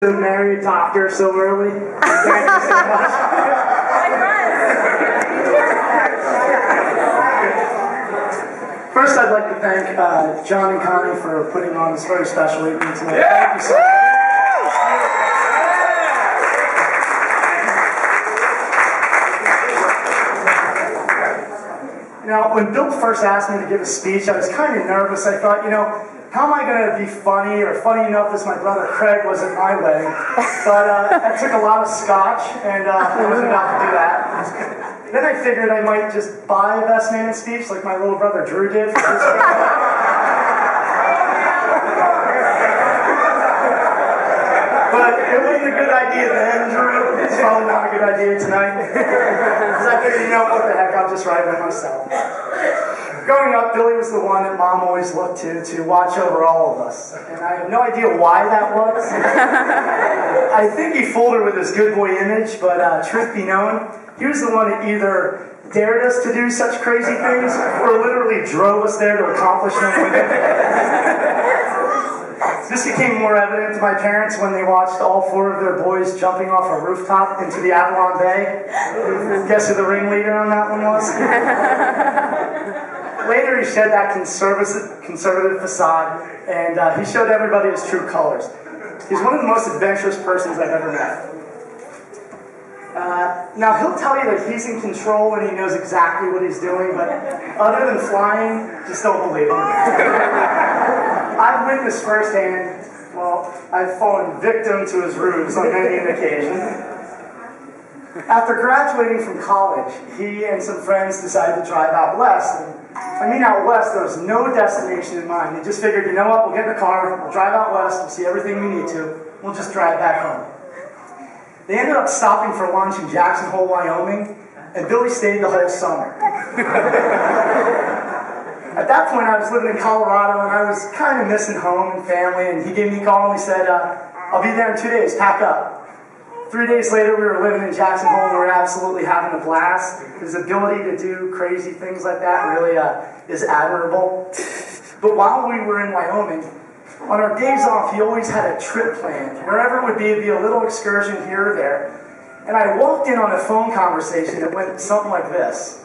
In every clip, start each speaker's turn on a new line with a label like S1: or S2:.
S1: To marry a doctor so early. Thank you so much. First, I'd like to thank John and Connie for putting on this very special evening tonight. Thank you so much. Now, when Bill first asked me to give a speech, I was kind of nervous. I thought, how am I going to be funny or funny enough as my brother Craig was at my wedding? But I took a lot of scotch, and I wasn't about to do that. Then I figured I might just buy a best man speech like my little brother Drew did for his But it wasn't a good idea then, Drew. It's probably not a good idea tonight. Because I figured, what the heck, I'll just write it myself. Growing up, Billy was the one that Mom always looked to watch over all of us. And I have no idea why that was. I think he fooled her with his good boy image, but truth be known, he was the one that either dared us to do such crazy things or literally drove us there to accomplish them with it. This became more evident to my parents when they watched all 4 of their boys jumping off a rooftop into the Avalon Bay. Guess who the ringleader on that one was? Later, he shed that conservative facade, and he showed everybody his true colors. He's one of the most adventurous persons I've ever met. Now, he'll tell you that he's in control and he knows exactly what he's doing, but other than flying, just don't believe him. I've witnessed firsthand, I've fallen victim to his ruse on many an occasion. After graduating from college, he and some friends decided to drive out west. Out west, there was no destination in mind. They just figured, we'll get in the car, we'll drive out west, we'll see everything we need to, we'll just drive back home. They ended up stopping for lunch in Jackson Hole, Wyoming, and Billy stayed the whole summer. At that point, I was living in Colorado, and I was kind of missing home and family, and he gave me a call and he said, I'll be there in 2 days, pack up. 3 days later, we were living in Jackson Hole, and we were absolutely having a blast. His ability to do crazy things like that really is admirable. But while we were in Wyoming, on our days off, he always had a trip planned. Wherever it would be, it'd be a little excursion here or there. And I walked in on a phone conversation that went something like this.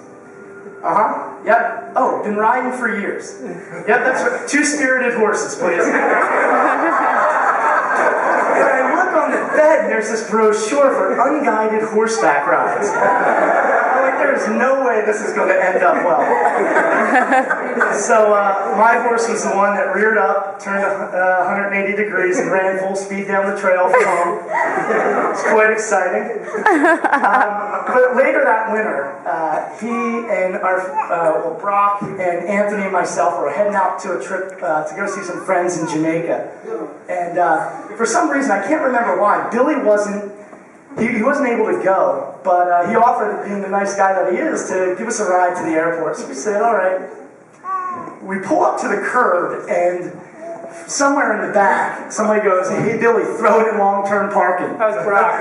S1: Yep. Oh, been riding for years. Yep, that's right. 2 spirited horses, please. On the bed, there's this brochure for unguided horseback rides. There's no way this is going to end up well. So my horse was the one that reared up, turned 180 degrees, and ran full speed down the trail for home. It's quite exciting. But later that winter, he and Brock and Anthony and myself were heading out to a trip to go see some friends in Jamaica. And for some reason, I can't remember why, Billy wasn't able to go, but he offered, being the nice guy that he is, to give us a ride to the airport. So we said, all right. We pull up to the curb, and somewhere in the back, somebody goes, hey, Billy, throw it in long-term parking. That was Brock.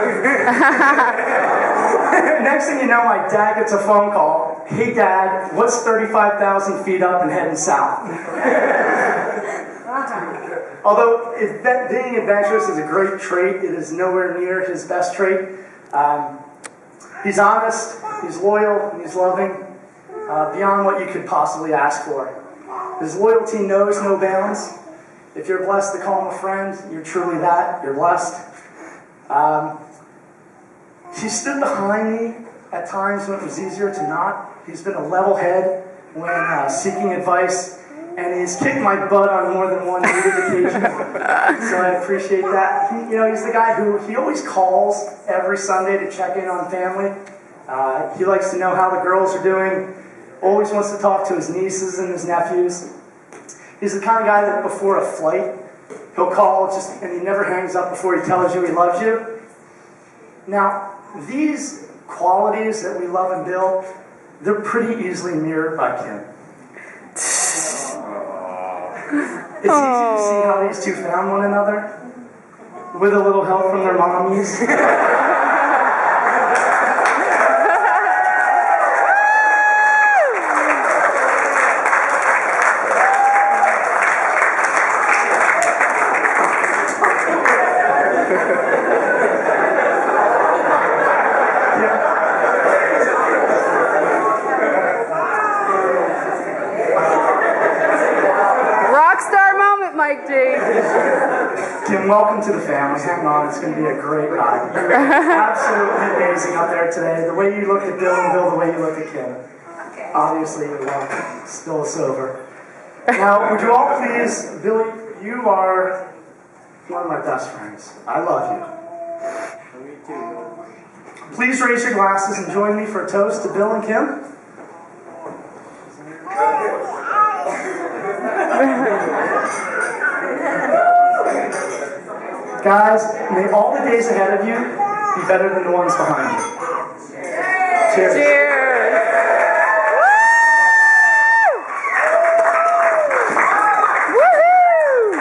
S1: Next thing you know, my dad gets a phone call. Hey, Dad, what's 35,000 feet up and heading south? Although being adventurous is a great trait, it is nowhere near his best trait. He's honest, he's loyal, and he's loving, beyond what you could possibly ask for. His loyalty knows no bounds. If you're blessed to call him a friend, you're truly that. You're blessed. He stood behind me at times when it was easier to not. He's been a level head when seeking advice. And he's kicked my butt on more than one needed occasion. So I appreciate that. He's the guy who, he always calls every Sunday to check in on family. He likes to know how the girls are doing. Always wants to talk to his nieces and his nephews. He's the kind of guy that before a flight, he'll call and he never hangs up before he tells you he loves you. Now, these qualities that we love in Bill, they're pretty easily mirrored by Kim. It's easy to see how these two found one another, with a little help from their mommies. Tim, welcome to the family. Hang on, it's going to be a great ride. You're absolutely amazing up there today. The way you looked at Bill and Bill, the way you looked at Kim. Obviously, you're welcome. Still sober. Now, would you all please, Billy, you are one of my best friends. I love you. Me too. Please raise your glasses and join me for a toast to Bill and Kim. Guys, may all the days ahead of you be better than the ones behind you. Cheers.
S2: Cheers. Woo-hoo!